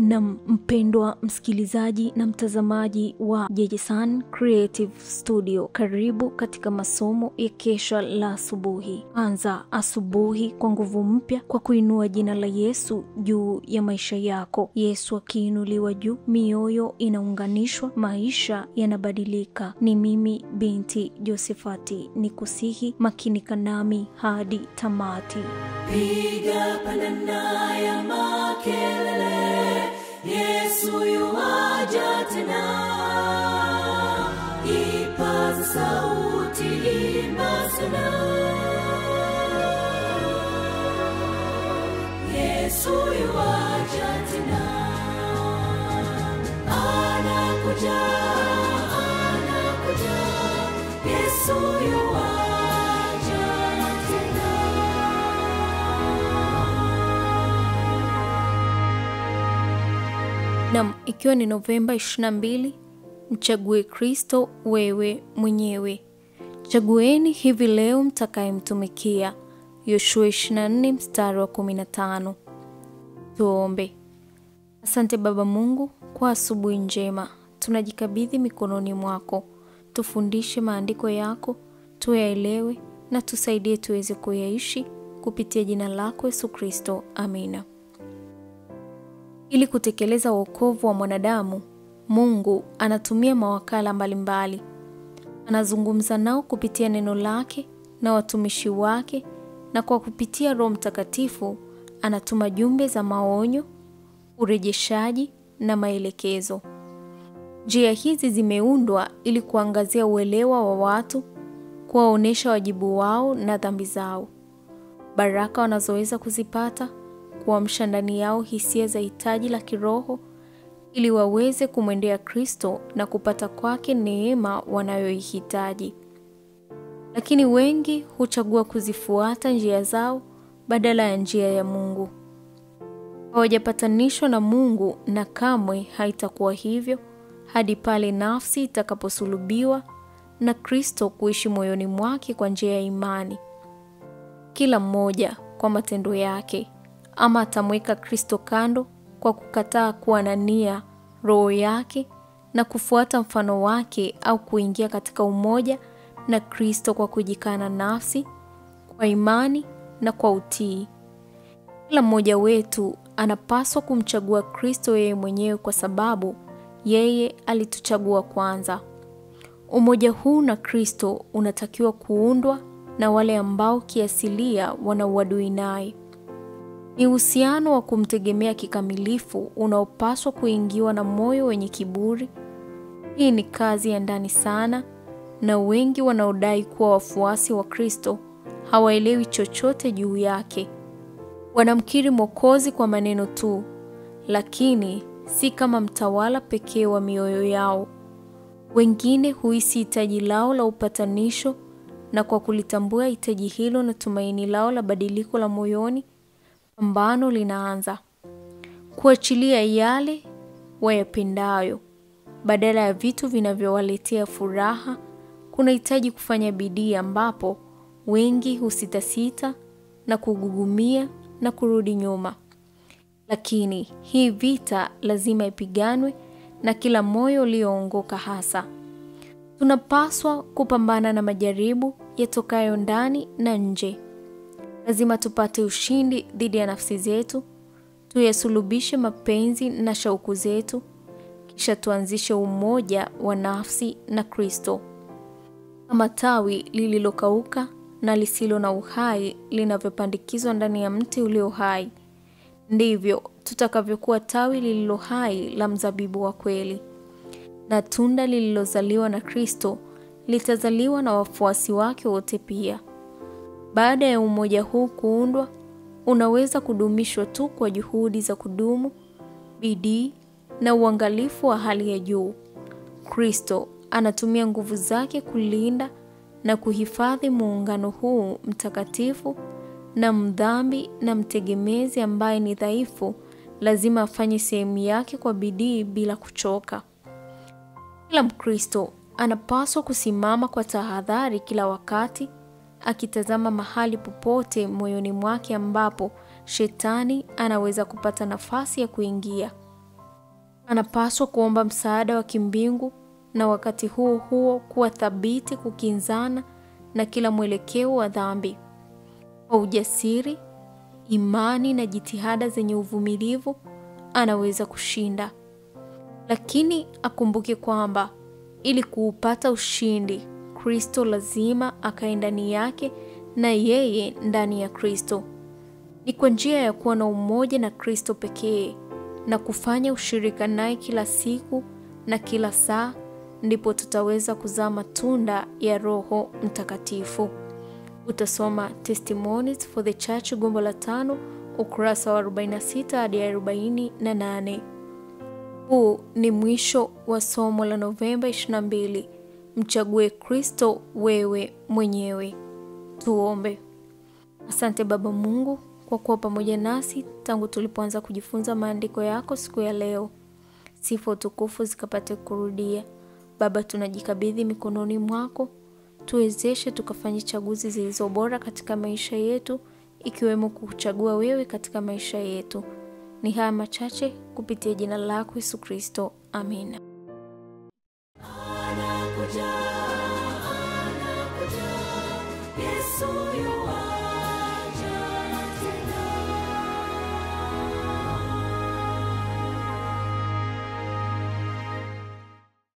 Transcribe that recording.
Na mpendwa msikilizaji na mtazamaji wa JJ Creative Studio, karibu katika masomo ya kesha la asubuhi. Anza asubuhi kwa nguvu mpya kwa kuinua jina la Yesu juu ya maisha yako. Yesu akiinuliwa juu, mioyo inaunganishwa, maisha yanabadilika. Ni mimi binti Josefati, nikusihi makinika nami hadi tamati. Piga pandana ya makelele, Yesu yuaja tena. Ipaza sauti, imba sana. Yesu yuaja tena. Anakuja, anakuja. Yesu yuaja tena. Na ikiwa ni Novemba 22, mchague Kristo wewe mwenyewe. Chagueni hivi leo mtakayemtumikia. Yoshua 24 mstari wa 15. Tuombe. Asante Baba Mungu kwa asubuhi njema. Tunajikabidhi mikononi mwako. Tufundishe maandiko yako, tuyaelewe na tusaidie tuweze kuyaishi kupitia jina lako Yesu Kristo. Amina. Ili kutekeleza wokovu wa mwanadamu, Mungu anatumia mawakala mbalimbali. Anazungumza nao kupitia neno lake na watumishi wake, na kwa kupitia Roho Mtakatifu anatuma jumbe za maonyo, urejeshaji na maelekezo. Njia hizi zimeundwa ili kuangazia uelewa wa watu, kuwaonesha wajibu wao na dhambi zao, baraka wanazoweza kuzipata, kuamsha ndani yao hisia za hitaji la kiroho ili waweze kumwendea Kristo na kupata kwake neema wanayoihitaji. Lakini wengi huchagua kuzifuata njia zao badala ya njia ya Mungu. Hawajapatanishwa na Mungu, na kamwe haitakuwa hivyo hadi pale nafsi itakaposulubiwa na Kristo kuishi moyoni mwake kwa njia ya imani. Kila mmoja kwa matendo yake, ama atamweka Kristo kando kwa kukataa kuwa na nia roho yake na kufuata mfano wake, au kuingia katika umoja na Kristo kwa kujikana nafsi, kwa imani na kwa utii. Kila mmoja wetu anapaswa kumchagua Kristo yeye mwenyewe, kwa sababu yeye alituchagua kwanza. Umoja huu na Kristo unatakiwa kuundwa na wale ambao kiasilia wana uadui naye. Ni uhusiano wa kumtegemea kikamilifu unaopaswa kuingiwa na moyo wenye kiburi. Hii ni kazi ya ndani sana, na wengi wanaodai kuwa wafuasi wa Kristo hawaelewi chochote juu yake. Wanamkiri Mwokozi kwa maneno tu, lakini si kama mtawala pekee wa mioyo yao. Wengine huhisi hitaji lao la upatanisho, na kwa kulitambua hitaji hilo na tumaini lao la badiliko la moyoni, pambano linaanza. Kuachilia yale wayapendayo badala ya vitu vinavyowaletea furaha kunahitaji kufanya bidii, ambapo wengi husitasita na kugugumia na kurudi nyuma. Lakini hii vita lazima ipiganwe na kila moyo ulioongoka hasa. Tunapaswa kupambana na majaribu yatokayo ndani na nje. Lazima tupate ushindi dhidi ya nafsi zetu, tuyasulubishe mapenzi na shauku zetu, kisha tuanzishe umoja wa nafsi na Kristo. Kama tawi lililokauka na lisilo na uhai linavyopandikizwa ndani ya mti ulio hai, ndivyo tutakavyokuwa tawi lililo hai la mzabibu wa kweli. Na tunda lililozaliwa na Kristo litazaliwa na wafuasi wake wote pia. Baada ya umoja huu kuundwa, unaweza kudumishwa tu kwa juhudi za kudumu, bidii na uangalifu wa hali ya juu. Kristo anatumia nguvu zake kulinda na kuhifadhi muungano huu mtakatifu, na mdhambi na mtegemezi ambaye ni dhaifu lazima afanye sehemu yake kwa bidii bila kuchoka. Kila Mkristo anapaswa kusimama kwa tahadhari kila wakati, akitazama mahali popote moyoni mwake ambapo Shetani anaweza kupata nafasi ya kuingia. Anapaswa kuomba msaada wa kimbingu na wakati huo huo kuwa thabiti kukinzana na kila mwelekeo wa dhambi. Kwa ujasiri, imani na jitihada zenye uvumilivu, anaweza kushinda. Lakini akumbuke kwamba ili kuupata ushindi, Kristo lazima akae ndani yake na yeye ndani ya Kristo. Ni kwa njia ya kuwa na umoja na Kristo pekee na kufanya ushirika naye kila siku na kila saa, ndipo tutaweza kuzaa matunda ya Roho Mtakatifu. Utasoma Testimonies for the Church gombo la 5 ukurasa wa 46 hadi 48. Huu ni mwisho wa somo la Novemba 22. Mchague Kristo wewe mwenyewe. Tuombe. Asante Baba Mungu kwa kuwa pamoja nasi tangu tulipoanza kujifunza maandiko yako siku ya leo. Sifa utukufu zikapate kurudia. Baba, tunajikabidhi mikononi mwako. Tuwezeshe tukafanye chaguzi zilizo bora katika maisha yetu, ikiwemo kukuchagua wewe katika maisha yetu. Ni haya machache kupitia jina lako Yesu Kristo. Amina. Anakuja